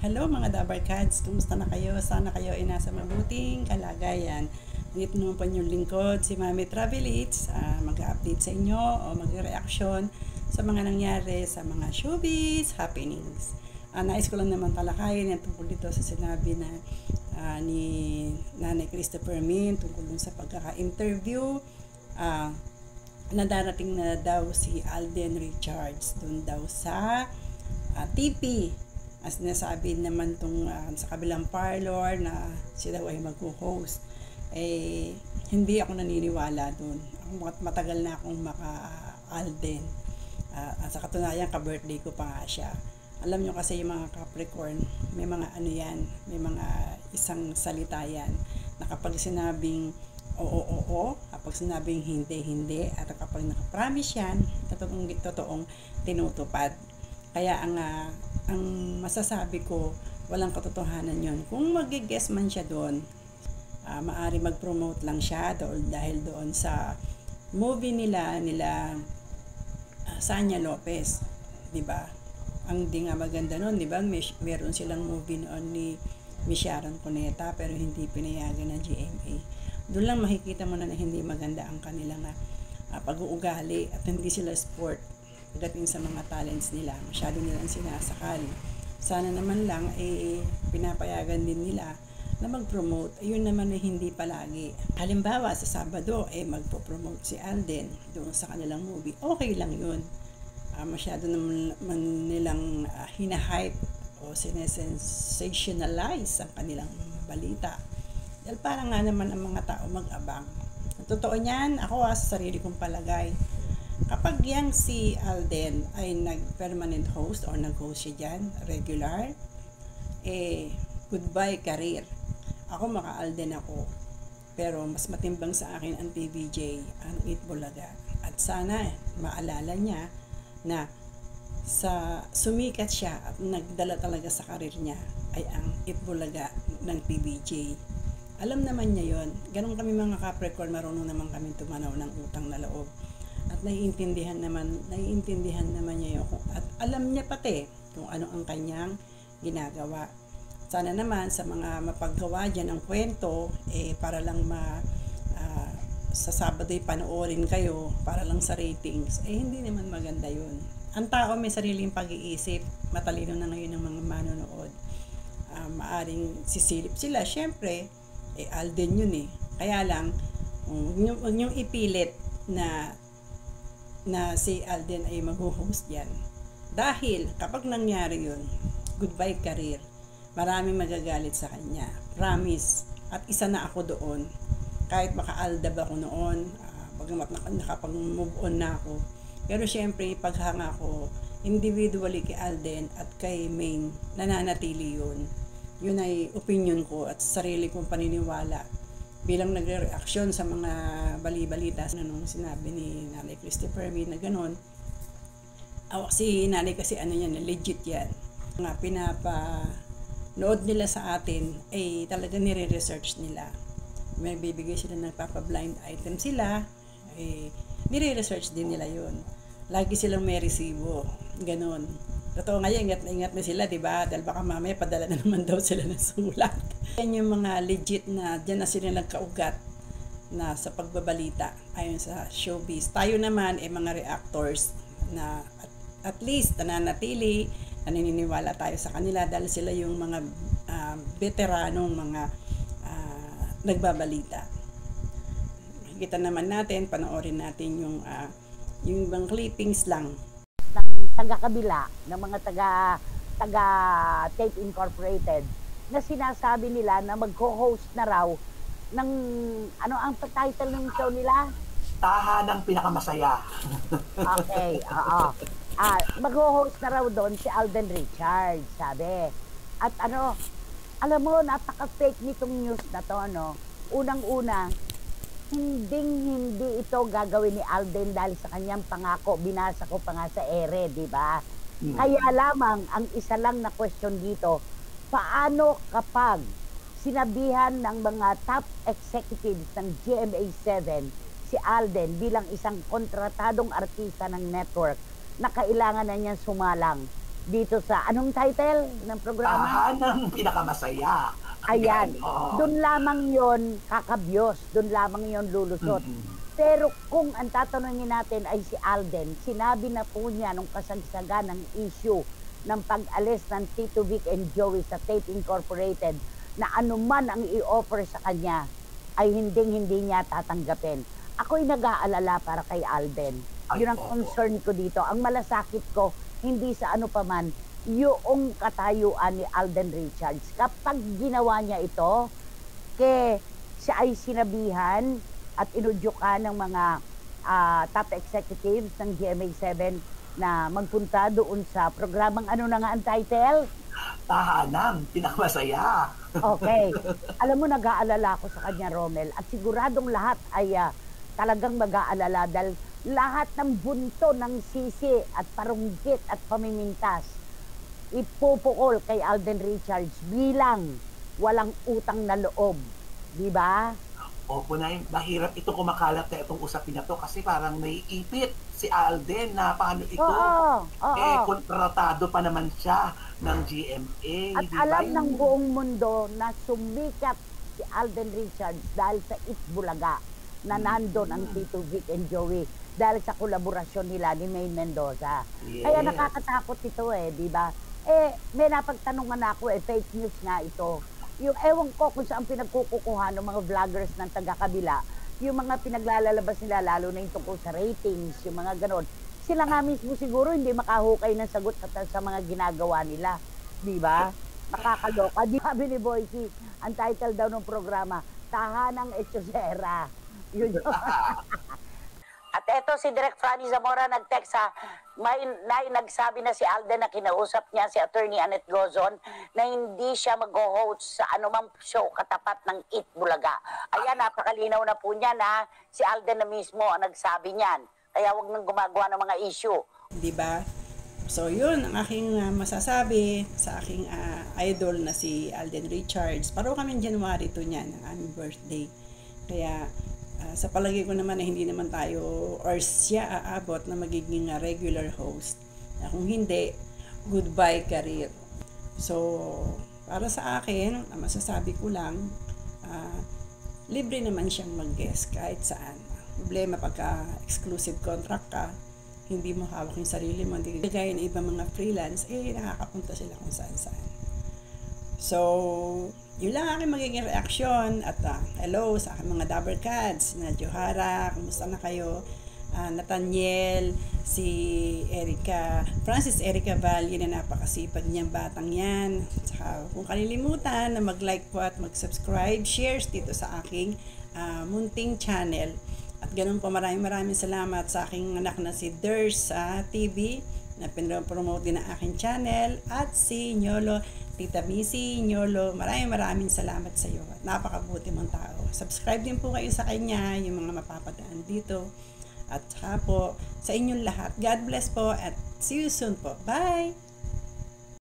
Hello mga Dabarkads, kumusta na kayo? Sana kayo ay nasa mabuting kalagayan. Dito naman po yung lingkod, si Mami Travelits, mag-update sa inyo o mag-reaction sa mga nangyari sa mga showbiz happenings. Nais ko lang naman talakayin yung tungkol dito sa sinabi na ni Nanay Christopher Min tungkol dun sa pagkaka-interview na darating na daw si Alden Richards dun daw sa TP. As nasabi naman sa kabilang parlor na sila ay mag-host, hindi ako naniniwala doon. Matagal na akong maka-Alden. Sa katunayan, ka-birthday ko pa nga siya. Alam nyo kasi yung mga Capricorn, may mga may mga isang salita yan, na kapag sinabing oo, kapag sinabing hindi, at kapag nakapromise yan, totoong tinutupad. Kaya ang masasabi ko, walang katotohanan yon. Kung mag-guess man siya doon, maari mag-promote lang siya dahil doon sa movie nila Sanya Lopez, 'di ba? Ang di nga maganda noon, 'di ba? Meron silang movie noon ni Sharon Cuneta pero hindi pinayagan ng GMA. Doon lang makikita mo na hindi maganda ang kanilang pag-uugali at hindi sila sport pagdating sa mga talents nila. Masyado nilang sinasakal. Sana naman lang pinapayagan din nila na mag-promote. Ayun naman hindi palagi. Halimbawa sa Sabado magpo-promote si Alden doon sa kanilang movie. Okay lang yun. Masyado naman nilang hinahype o sinesensationalize ang kanilang balita. Dahil parang nga naman ang mga tao mag-abang. Totoo niyan, ako sa sarili kong palagay, kapag yang si Alden ay nag-permanent host or nag-host siya dyan, regular, goodbye career. Ako maka-Alden ako. Pero mas matimbang sa akin ang TVJ, ang Itbulaga. At sana maalala niya na sumikat siya at nagdala talaga sa karir niya ay ang Itbulaga ng TVJ. Alam naman niya yon. Ganun kami mga Capricorn, marunong naman kami tumanaw ng utang na loob. At naiintindihan naman niya yun. At alam niya pati kung ano ang kanyang ginagawa. Sana naman sa mga mapaggawa dyan ng kwento, para lang sa Sabado panoorin kayo, para lang sa ratings, hindi naman maganda yun. Ang tao may sariling pag-iisip, matalino na ngayon ng mga manonood. Maaring sisilip sila, syempre, Alden yun Kaya lang, huwag niyong ipilit na si Alden ay mag-host yan. Dahil kapag nangyari yun, goodbye career. Maraming magagalit sa kanya. Promise. At isa na ako doon. Kahit maka-aldab ako noon, bagamat nakapag-move on na ako. Pero syempre, paghanga ko individually kay Alden at kay Maine, nananatili yun. Yun ay opinion ko at sarili kong paniniwala. Bilang nagre-reaksyon sa mga bali-balita nung sinabi ni Nanay Christopher Min na gano'n. Si Nanay kasi legit yan. Mga pinapanood nila sa atin ay talaga nire-research nila. May bibigay sila ng blind item sila, nire-research din nila yun. Lagi silang may resibo, gano'n. Totoo nga ingat na ingat na sila, diba? Dahil baka mamaya padala na naman daw sila ng sulat. Yan yung mga legit na dyan na sila nagkaugat na sa pagbabalita ayon sa showbiz. Tayo naman mga reactors na at least nananatili, naniniwala tayo sa kanila dahil sila yung mga veteranong mga nagbabalita. Kita naman natin, panoorin natin yung ibang clippings lang ng taga-kabila, ng mga taga Tape Incorporated, na sinasabi nila na mag-co-host na raw ng, ano ang title ng show nila? Tahanang Pinakamasaya. Okay, oo. Mag-host na raw doon si Alden Richards, sabi. At alam mo, napaka-fake nitong news na to, Unang-una, hindi ito gagawin ni Alden dahil sa kanyang pangako. Binasa ko pa nga sa ere, di ba? Kaya lamang, ang isa lang na question dito, paano kapag sinabihan ng mga top executives ng GMA7 si Alden bilang isang kontratadong artista ng network na kailangan na niyang sumalang dito sa, anong title ng programa? Tahanang pinakamasaya. Ayan, Oo. doon lamang yon kakabyos, doon lamang yon lulusot. Pero kung ang tatanungin natin ay si Alden, sinabi na po niya nung kasagsagan ng issue ng pag-alis ng Tito Vic and Joey sa Tape Incorporated na anuman ang i-offer sa kanya ay hindi niya tatanggapin. Ako'y nag-aalala para kay Alden. Yun ang concern ko dito. Ang malasakit ko, hindi sa ano paman, yung katayuan ni Alden Richards. Kapag ginawa niya ito, siya ay sinabihan at inudyukan ng mga top executives ng GMA7 na magpunta doon sa programang ano na nga ang title? Tahanang pinakamasaya. Okay. Alam mo, nag-aalala ako sa kanya, Romel, at siguradong lahat ay talagang mag-aalala dahil lahat ng bunto ng sisi at parunggit at pamimintas ipupukol kay Alden Richards bilang walang utang na loob. Di ba? Opo na mahirap ito kumakalat na itong usapin na to kasi parang naiipit si Alden na paano ito. Oo. Kontratado pa naman siya ng GMA. At alam ng buong mundo na sumikat si Alden Richards dahil sa Itbulaga na nandun ang Tito Vic and Joey dahil sa kolaborasyon nila ni May Mendoza. Yes. Kaya nakakatakot ito di ba? May napagtanungan ako fake news nga ito. Yung ewan ko kung saan pinagkukukuha ng mga vloggers ng taga-kabila, yung mga pinaglalabas nila, lalo na yung tungkol sa ratings, yung mga ganon. Sila nga mismo siguro hindi makahukay ng sagot sa mga ginagawa nila. Di ba? Nakakaloka. Di sabi ni Boycie, ang title daw ng programa, Tahanang Echosera. Yun yun. At eto si Direk Franny Zamora nag-text nagsabi na si Alden na kinausap niya si Attorney Annette Gozon na hindi siya mag-host sa anumang show katapat ng Itbulaga. Ayan, napakalinaw na po niya na si Alden na mismo ang nagsabi niyan. Kaya wag nang gumagawa ng mga issue. Di ba? So yun ang aking masasabi sa aking idol na si Alden Richards. Paro kami January 2 niyan, ang aming birthday. Kaya sa palagay ko naman na hindi naman tayo or siya aabot na magiging regular host. Kung hindi, goodbye career. So, para sa akin, masasabi ko lang, libre naman siyang mag-guest kahit saan. Problema pagka exclusive contract ka, hindi mo hawak yung sarili mo. Hindi kagaya ng ibang mga freelance, nakakapunta sila kung saan-saan. So, yun lang aking magiging reaksyon at hello sa aking mga Dabber Cats na Johara, kumusta na kayo? Nathaniel, si Francis Erica Valle na napakasipag niyang batang yan. Saka kung kalilimutan na mag-like po at mag-subscribe, shares dito sa aking munting channel. At ganun po maraming salamat sa aking anak na si Ders TV na pinromote din ang aking channel at si Nyolo, Tita Missy, Nyolo, maraming salamat sa iyo at napakabuti mong tao. Subscribe din po kayo sa kanya, yung mga mapapadaan dito. At po, sa inyong lahat, God bless po at see you soon po. Bye!